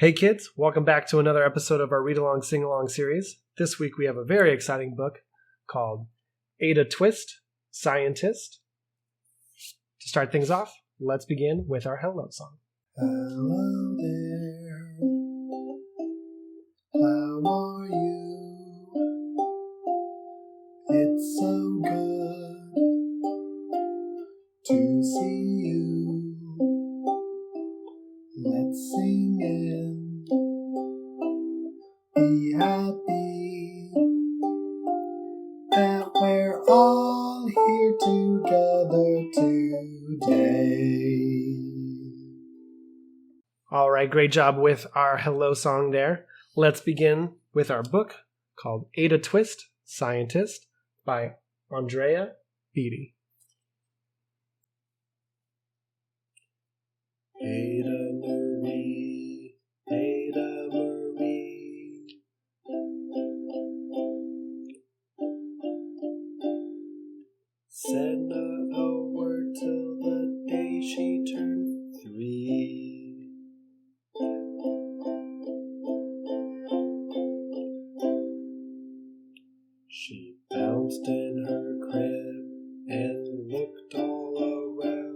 Hey kids, welcome back to another episode of our Read Along Sing Along series. This week we have a very exciting book called Ada Twist, Scientist. To start things off, let's begin with our hello song. Hello there, how are you? It's so good to see you. Let's sing and be happy that we're all here together today. All right, great job with our hello song there. Let's begin with our book called Ada Twist, Scientist by Andrea Beatty. Ada Marie, Ada Marie. Said not a word till the day she turned 3. She bounced in her crib and looked all around.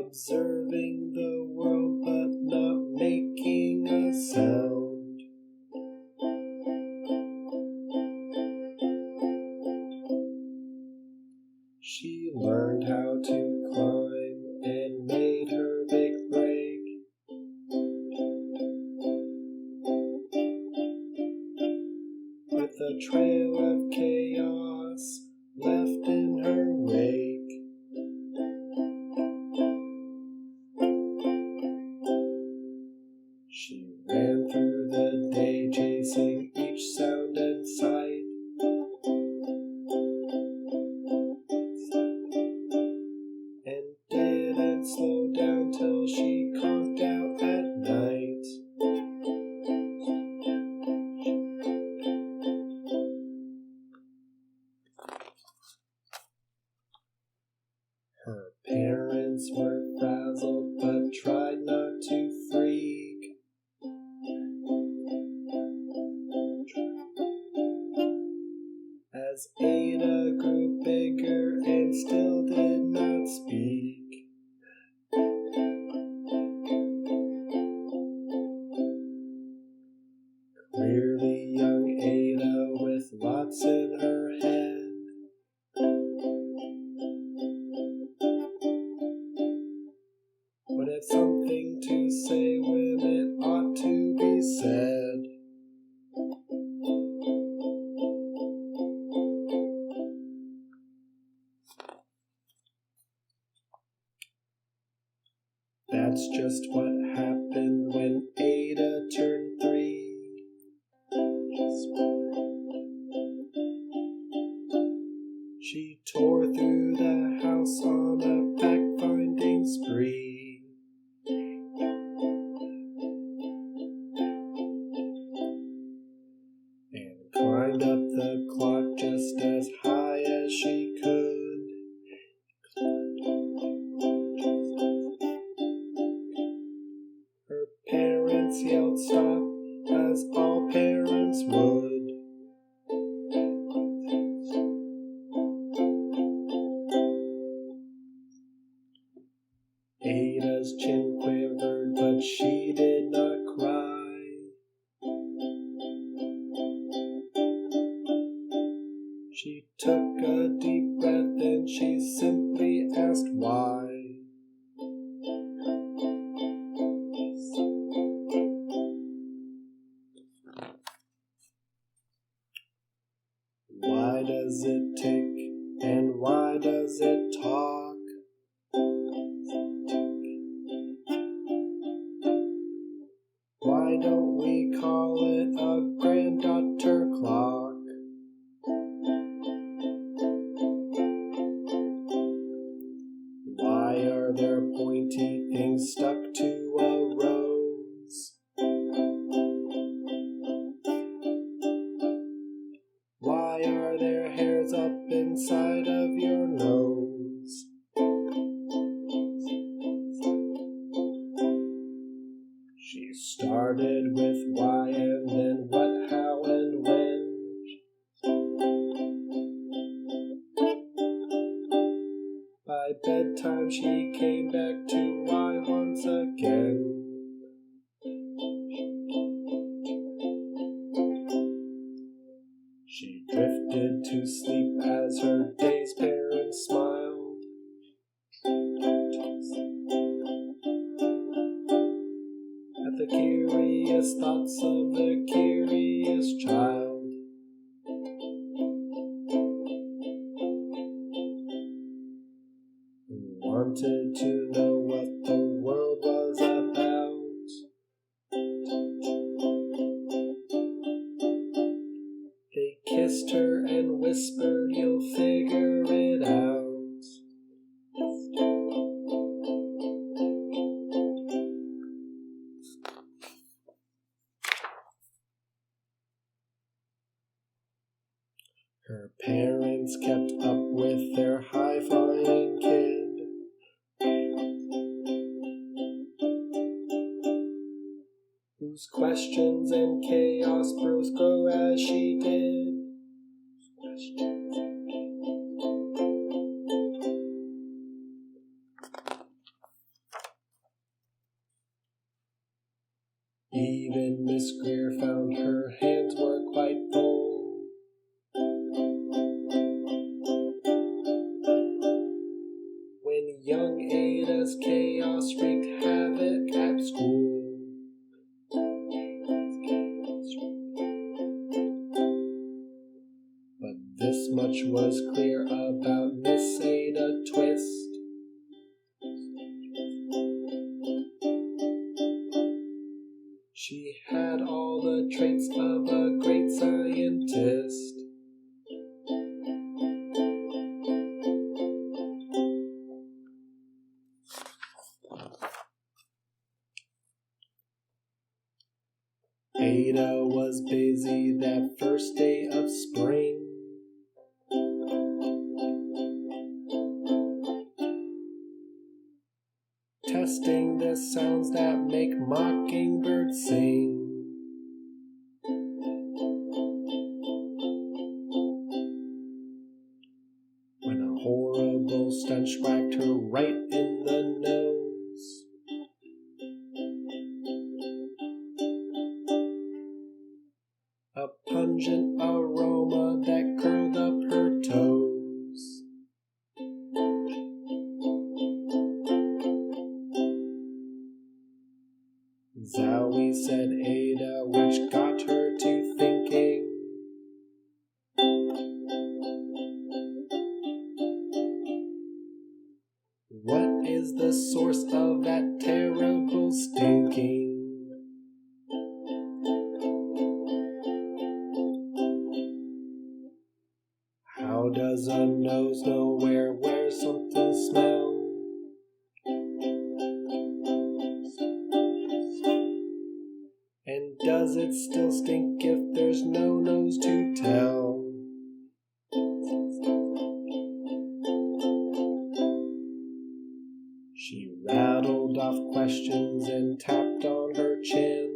Observing the world but not making a sound. She learned how to climb and made her big break. With a trail of chaos left in her wake. She ran through the day chasing each sound and sight. And didn't slow down till she conked out at night. Her parents were frazzled but tried not to freak. As Ada grew bigger and still did not speak. Clearly young Ada with lots in her head. Would have something to say when it ought to be said. That's just what happened when Ada turned 3. She tore through the house on a fact-finding spree. And climbed up the clock just as high as she could. Her parents yelled stop, as all parents would. Ada's chin quivered, but she did not cry. She took a deep breath and she simply asked why. Why does it tick and why does it talk? Why don't we call it a granddaughter clock? Why are there pointy things stuck to a rose? Why are there hairs up inside of your nose? By bedtime she came back to why once again. She drifted to sleep as her day's parents smiled. At the curious thoughts of the curious child. Who wanted to know what the world was about. They kissed her and whispered, "You'll figure it out." Her parents kept up with their high-flying kid. Whose questions and chaos bros grow as she did. Even Miss Greer found her hands were quite full. When young Ada's chaos wreaked havoc at school. But this much was clear about Miss Ada Twist. She had all the traits of a great scientist. Ada was busy that first day of spring. Testing the sounds that make mockingbirds sing. When a horrible stench whacked her right in the nose. A pungent aroma that curled up her toes. Zowie, said Ada, which got her to thinking. What is the source of that terrible stinking? How does a nose know where something smells? And does it still stink if there's no nose to tell? She rattled off questions and tapped on her chin.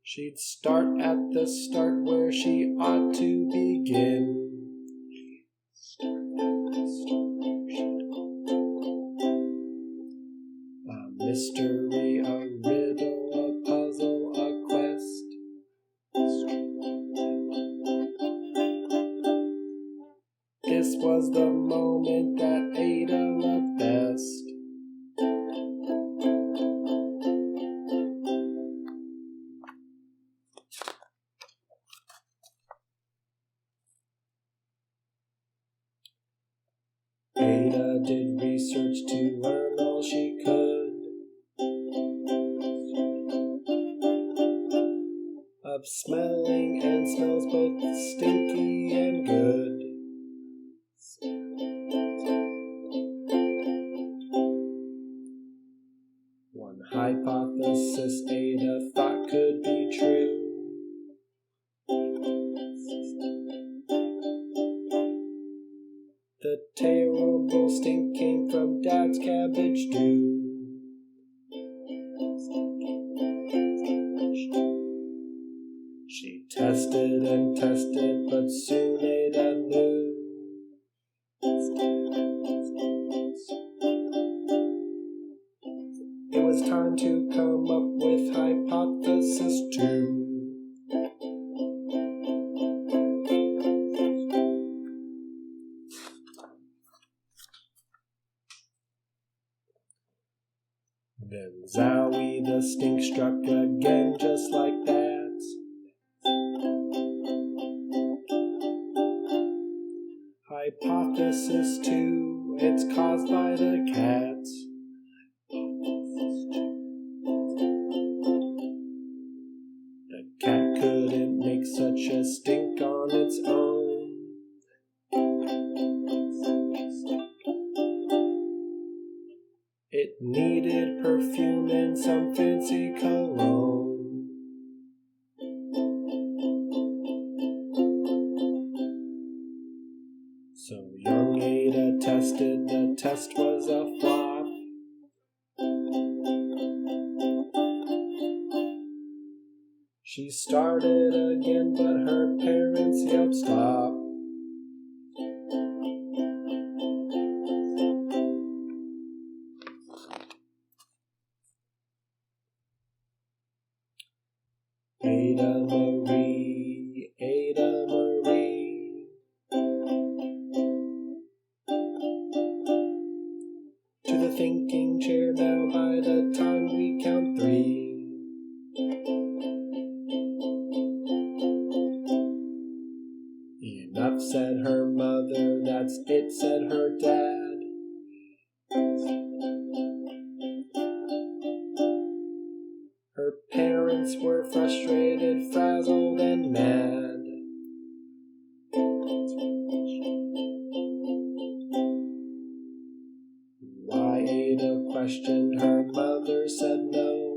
She'd start at the start where she ought to begin. A mystery, a riddle, a puzzle, a quest. This was the moment that Ada loved best. Ada did research to learn all she could of smelling and smells both stinky and good. One hypothesis Ada thought could be true. The terrible stink came from Dad's cabbage stew. She tested and and tested, but soon Ada knew. It was time to come up with hypothesis 2. Then Zowie the stink struck again, just like that. Hypothesis 2, it's caused by the cat. The cat couldn't make such a stink on its own. It needed perfume and some fancy cologne. So young Ada tested, the test was a flop. She started again, but her parents yelled stop. Ada Marie, Ada Marie. To the thinking chair now by the time we count 3. Enough, said her mother, that's it, said her dad. Her parents were frustrated, frazzled, and mad. Why, Ada questioned, her mother said no.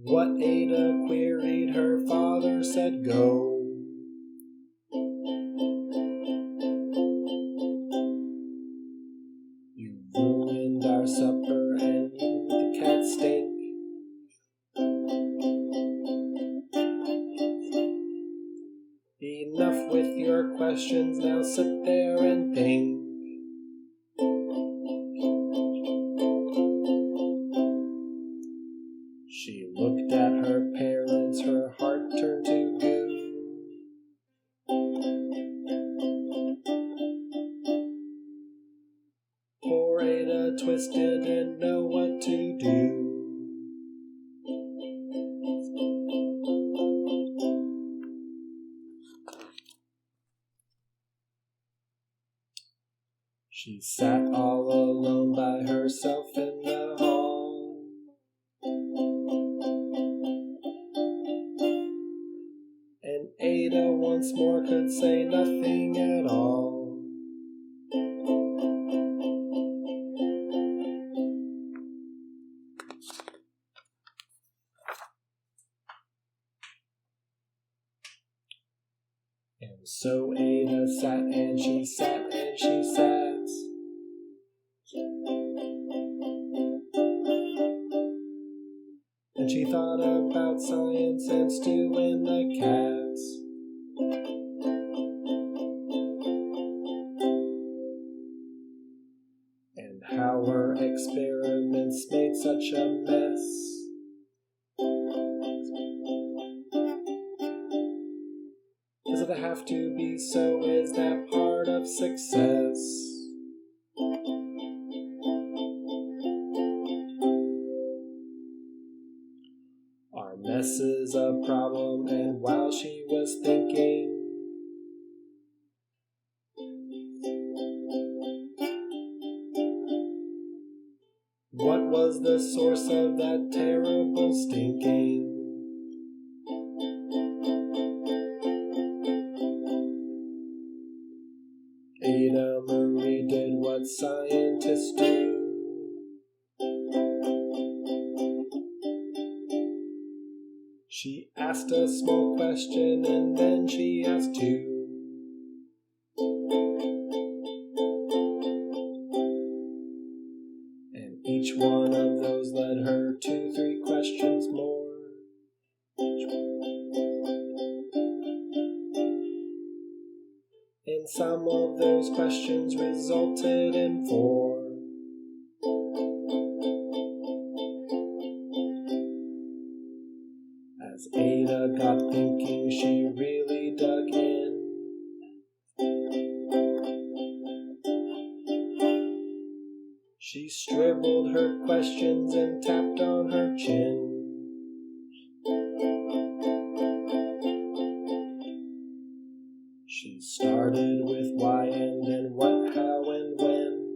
What, Ada queried, her father said go. You ruined our supper and you the cat stink. Enough with your questions, now sit there and think. She looked at her parents, her heart turned to goo. Poor Ada twisted, didn't know what to do. She sat all alone by herself in the hall. And Ada once more could say nothing at all. And so Ada sat and she sat and she sat. And she thought about science and Stu and the cats. And how her experiments made such a mess. Does it have to be so? Is that part of success? Our mess is a problem, and while she was thinking, what was the source of that terrible stinking? Ada Marie did what scientists do. She asked a small question and then she asked two. And each one of those led her to 3 some of those questions resulted in 4. As Ada got thinking, she really dug in. She scribbled her questions and tapped on her chin. She started with why and then what, how, and when.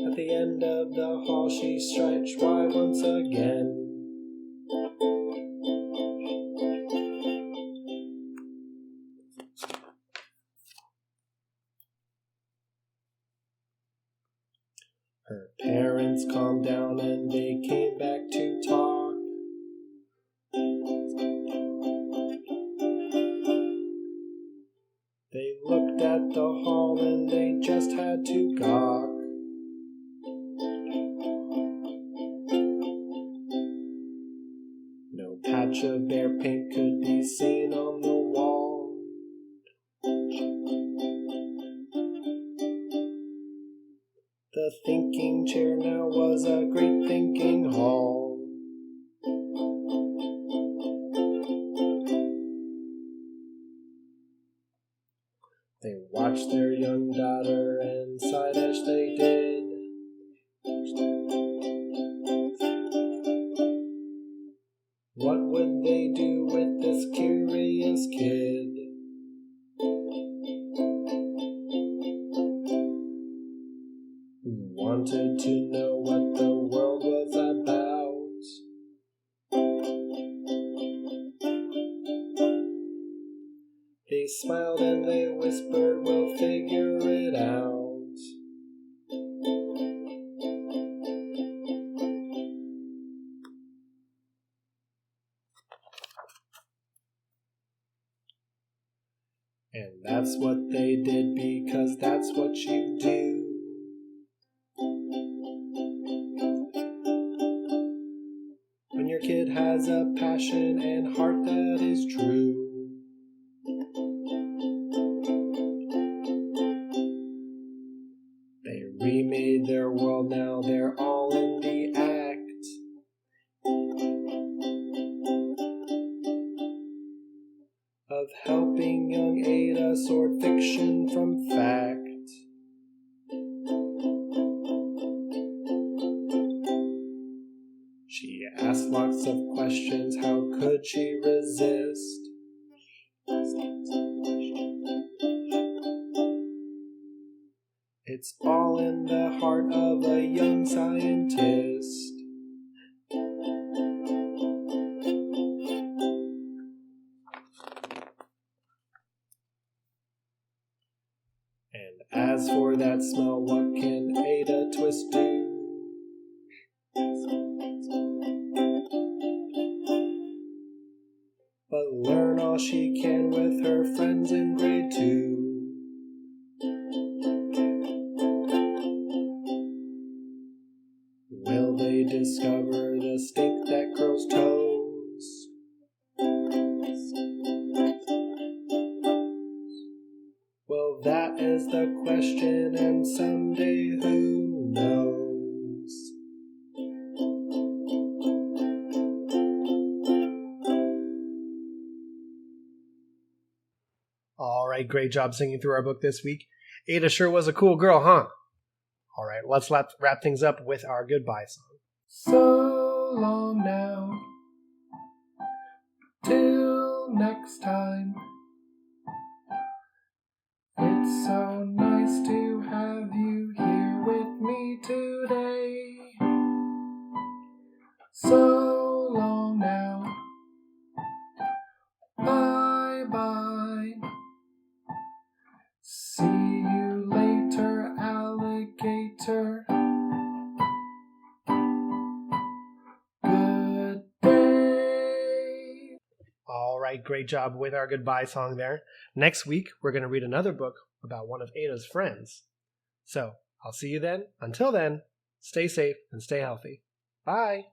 At the end of the hall, she stretched why once again. Her parents calmed down and they came back to talk. They looked at the hall and they just had to gawk. No patch of bear paint could be seen on the wall. The thinking chair now was a great thinking hall. They watched their young daughter and sighed as they did. What would they do with this curious kid? Who wanted to know what the world was about? They smiled and they whispered, we'll figure it out. And that's what they did because that's what you do. When your kid has a passion and heart that is true. They remade their world, now they're all in the act. Of helping young Ada sort fiction from fact. She asked lots of questions, how could she resist? It's all in the heart of a young scientist. And as for that smell, what can Ada Twist do? But learn all she can with her friends in grade 2. Will they discover the stink that curls toes? Well, that is the question, and someday who knows? All right, great job singing through our book this week. Ada sure was a cool girl, huh? All right, let's wrap things up with our goodbye song. So long now, till next time. It's so nice to have you here with me today. So long now, bye bye. See you later, alligator. Good day. All right, great job with our goodbye song there. Next week, we're going to read another book about one of Ada's friends. So, I'll see you then. Until then, stay safe and stay healthy. Bye.